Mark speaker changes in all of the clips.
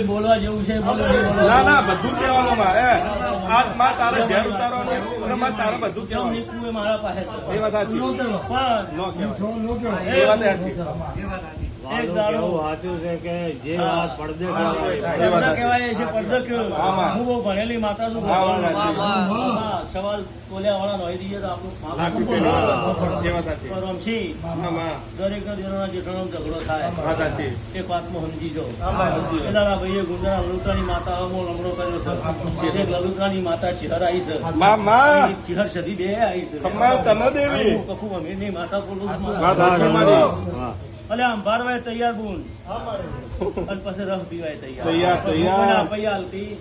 Speaker 1: બોલવા જેવું છે
Speaker 2: ના ના બધું કહેવાનું મારે આજ માં તારે ઝેર ઉતારવાનું અને માં તારે બધું કહેવાનું
Speaker 1: મારા પાસે
Speaker 2: એ વાત સાચી
Speaker 1: પણ
Speaker 2: નો કહેવાય એ વાત સાચી
Speaker 1: એક દાડો
Speaker 3: વાંચ્યું છે કે જે વાત પડદે
Speaker 1: કહેવાય છે પડદો કયો હું બહુ ભણેલી માતા છું સવાલ બોલ્યા વાળા નોઈ દઈએ તો આપણું રમશી દરેક ના જેઠાનો ઝઘડો થાય એક વાતમાં સમજી જાઓ પેલા ભાઈએ ગુંદરા લલુકાની માતા લમડો કર્યો છે લલુકાની માતા ચિહર આવી છે ચિહર સદી બે આવી છે કપુ અમીરની માતા બોલું અલે આમ ભારવાય તૈયાર બુન અને પછી રસ પીવાય તૈયાર પૈયાલતી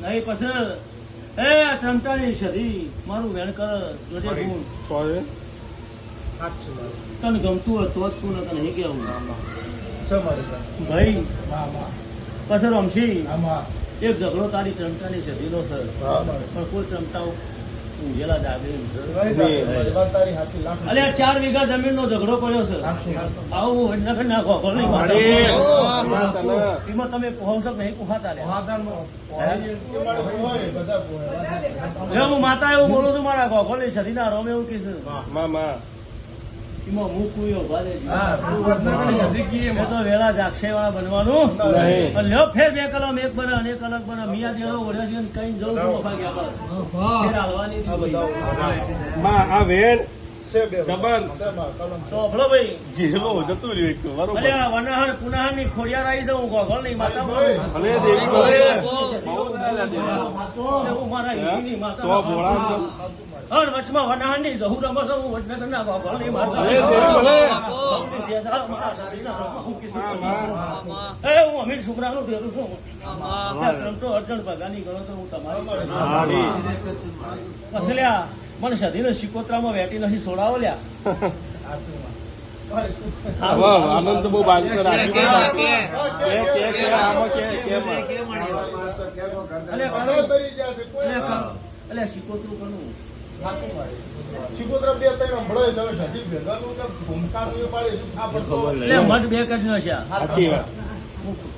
Speaker 1: નહીં પછી એ આ ચમટાની શરી મારું વેણ કર જોજે બુન તને ગમતું હોય તો જ કોને તને નહીં કેવું ભાઈ પછી રમશી એક ઝઘડો તારી ચમટાની શરીનો છે પણ કોઈ ચમટાઓ ઊંઘેલા જાગે અલે 4 વીઘા જમીન નો ઝઘડો પડ્યો છે આવું એટલે નાખો એમાં તમે પહોંચો નહીં પોહાતા હું માતા એવું બોલું છું મારા ગોખોલી શરીરના રોમ એવું કે છે એમાં હું કુયો તો વેલા જાગશે વાળા બનવાનું લ્યો ફેર 2 કલમ એક બને અને 1 અલગ બને મિયા દેરો વળ્યા છે કઈ જવું છું ફેર હાલવાની
Speaker 2: આ વેણ ખબર
Speaker 1: તો ભલો ભાઈ
Speaker 2: જીલો જતું રહ્યું બરોબર
Speaker 1: વનાહન પુનાહન ની ખોડિયાર આવી છે હું ગોગલ ની માતા હું મારા હિન્દી માતા વચમાં વનાહન ની જહુ રમો છું હું વચના ના ગોગલ ની માતા હું અમીર છોકરાનું ભેરું છું તો અર્જણ ભગાની ગણો તો હું તમારી પછલ્યા મને સધીને શિકોત્રામાં વેટી નથી છોડાવો લ્યા
Speaker 2: આનંદ તો બહુ બાજુ
Speaker 1: એટલે શિકોત્રું કનું
Speaker 4: શિકોત્રા 2-3 સંભળાય તમે સધી ભેગાનું ભૂમકા પાડે
Speaker 1: મત 2 જ ન છે
Speaker 2: સાચી વાત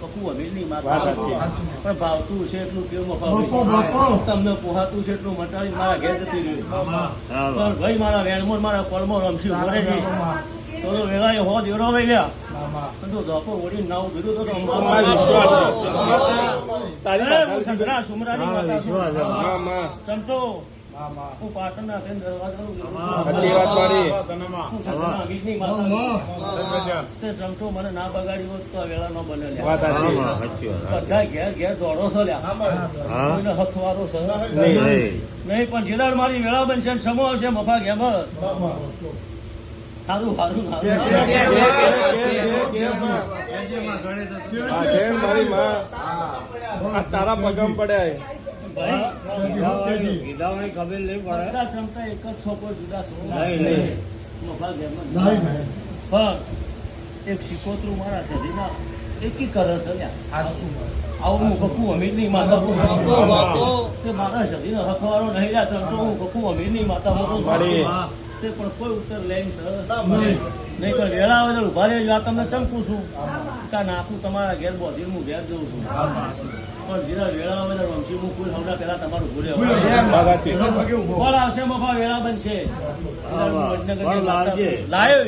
Speaker 1: કપુ અમીરની માતા પણ ભાવતું છે એટલું કેવું તમને પોહાતું છે એટલું મટાડી મારા ઘેર જતી રહ્યું પણ ભાઈ મારા વેણમોર મારા કોલમો રમશી ભરે છે તો વેળાએ હો દેવડો વહી ગયા તો ધોકો ઓળી નાવું કીધું તો સંતરા સુમરાની માતા સંતો હું પાટણના સમતો મને ના બગાડી હોત તો વેળા ન બને બધા ઘેર ઘેર દોડો છો લ્યા હથવારો છે નહીં પણ જેદાર મારી વેળા બનશે સમો આવશે મફા ઘેમ સારું સારું
Speaker 2: તારા પગમ પડ્યા
Speaker 3: ખબર નહીં પડે
Speaker 1: ક્ષમતા એક જ છોકરો જુદા પણ એક શિકોતરું મારા શરીરના એકી કરે છે આવું હું કપુ અમીરની માતા મારા શરીરનો હકવારો નહીં રહ્યા ચમતો હું કપુ અમીરની માતા મોટો તે પણ કોઈ ઉત્તર લઈને નહીં પણ વેળા આવે ઉભા રહેજો આ તમને ચમકું છું કા નાખું તમારા ઘેર બોધી હું ઘેર જઉં છું પણ જેના વેળા આવે રમશી હું કોઈ હમણાં પેલા તમારું ભૂલે આવશે મફા વેળા બનશે લાયો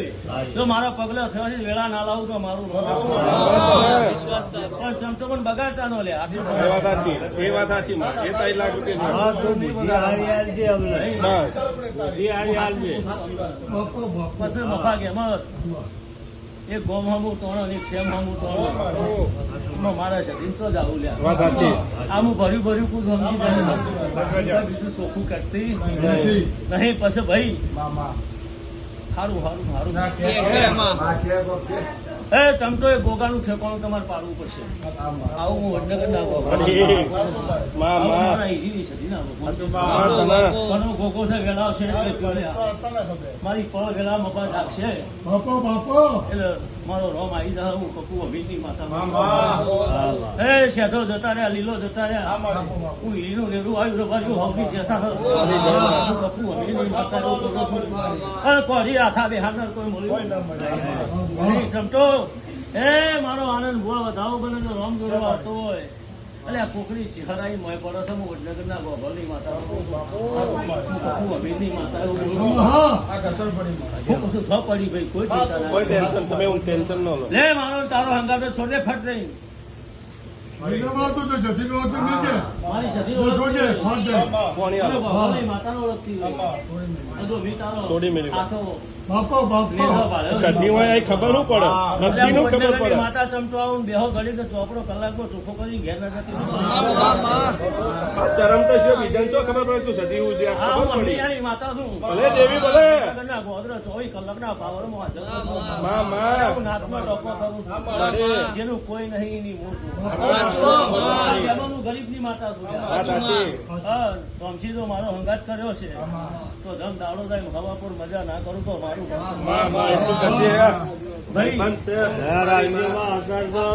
Speaker 1: જો મારો પગલો થયો છે વેળા ના લાવું તો મારું પણ ચમતો પણ બગાડતા નો લે
Speaker 2: એ વાત સાચી એ 3 લાખ
Speaker 1: પછી મફા ગેમત એક ગોમ હમું તોણો એક સેમ હમું તોણો મારા જમીન તો જ આવું લ્યા આમ ભર્યું કું સમજી જાય બીજું ચોખ્ખું કરતી નહીં પછી ભાઈ સારું એ ચમતો એ ગોગાનું ઠેકાણું તમારે પાડવું પડશે આવું હું વડનગર ના ગોગો છે વેળા છે મારી ફળ વેળા મપા જાગશે એટલે મારો રોમ આવી જાય હું કપુ અભિની માતા એ શેઠો જતા રહ્યા લીલો જતા રહ્યા હું લીલું લેરું આવ્યું કપુ અભિની માતા કોરી આખા બેહાર કોઈ મળ્યું ચમતો એ મારો આનંદ ભુવા વધાવો બને તો રામ જોડવા આવતો હોય એટલે આ કોકડી ચહેરાઈ મોય પડો છે હું વડનગરના ગોભલની માતા હું અમીરની માતા એવું બોલું. હું કશું સ પડી ભાઈ કોઈ ચિંતા ના
Speaker 2: કોઈ ટેન્શન તમે હું ટેન્શન ન લો
Speaker 1: લે મારો તારો હંગાતો છોડે ફટ દઈ
Speaker 4: મહિનામાં તો જતી નો હતું નીચે.
Speaker 1: મારી સધી
Speaker 4: તો છોડજે, ફાટ જાય.
Speaker 2: કોણી
Speaker 1: અરે
Speaker 2: આલો
Speaker 1: ગોભલની માતાનો ઓળખતી હોય બધો મી તારો
Speaker 2: છોડી મેલી.
Speaker 1: આસો
Speaker 4: બાપો,
Speaker 1: લેહો
Speaker 4: બાપો.
Speaker 1: ભાળ્યો.
Speaker 2: સદી હોય એ ખબર નું પડે હસ્તી નું ખબર પડે
Speaker 1: માતા ચમતો આવું બેહો ઘડી તો ચોપડો કલાકનો ચોખ્ખો કરી ઘેર ના જતી
Speaker 2: ચરમ તો છે બીજાને ચો ખબર પડે તું સદી હું છે આ
Speaker 1: હા
Speaker 2: ખબર
Speaker 1: હું
Speaker 2: પડી
Speaker 1: અમીયાની માતા છું
Speaker 2: ભલે દેવી ભલે
Speaker 1: ના ગોદરો 24 કલાકના પાવરમાં હાજર છું.
Speaker 2: માં માં
Speaker 1: હું નાકમાં ટોપો કરું છું.
Speaker 2: અરે.
Speaker 1: જેનું કોઈ નહીં એની હું છું જમાનું ગરીબની માતા છું
Speaker 2: આ સાચી
Speaker 1: હા ધમસી તો મારો હંગાત કર્યો છે તો ધમ દાડો જાય હવાપુર મજા ના કરું તો મારું
Speaker 2: માં માં એટલું કરજે
Speaker 1: ભાઈ
Speaker 2: બંધ છે
Speaker 3: રાજ્યમાં અત્યારે તો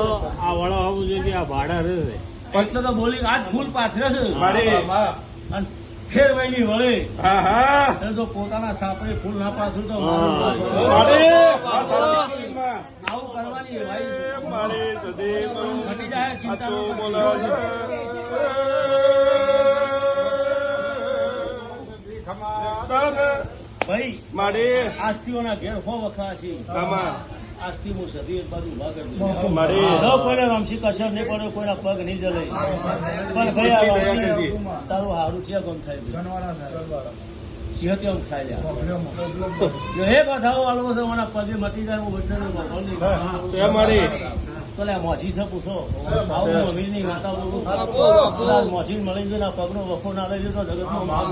Speaker 3: આ વડો હોવું જોઈએ કે આ ભાડા રહેશે.
Speaker 1: એટલે તો બોલી આજ ફૂલ પાથરે છે
Speaker 2: મારી
Speaker 1: અને ફેરવાઈની વળે
Speaker 2: હા હા
Speaker 1: એટલે તો પોતાના સાપરે ફૂલ ના પાછું તો મારું
Speaker 3: હા.
Speaker 2: મારી માં
Speaker 1: આવું કરવાની ભાઈ
Speaker 2: મારી સદી
Speaker 1: ઘટી જાય ચિંતા ન કરતી.
Speaker 2: બોલો
Speaker 1: ભાઈ
Speaker 2: મારી
Speaker 1: આસ્તીઓના ઘેર હો વખા છે
Speaker 2: આમાં
Speaker 1: આજથી હું સદી એક બાજુ ઉભા કરી દઉં.
Speaker 2: મારી
Speaker 1: જો કોઈને રમશી કશર નહીં પડ્યો કોઈના પગ નહીં જલે પણ ભાઈ આ રમશી તારું હારું છે ગમ થાય સિંહતી આમ ખાઈ લે જો એક વધાવો આલો છે મને પગે મટી જાય હું બધાને મોકલી
Speaker 2: છે મારી
Speaker 1: તો લે મોચી છે પૂછો આવું હું અમીરની માતા બોલું મોચી મળી ગયો પગનો વખો ના લઈ ગયો તો જગતમાં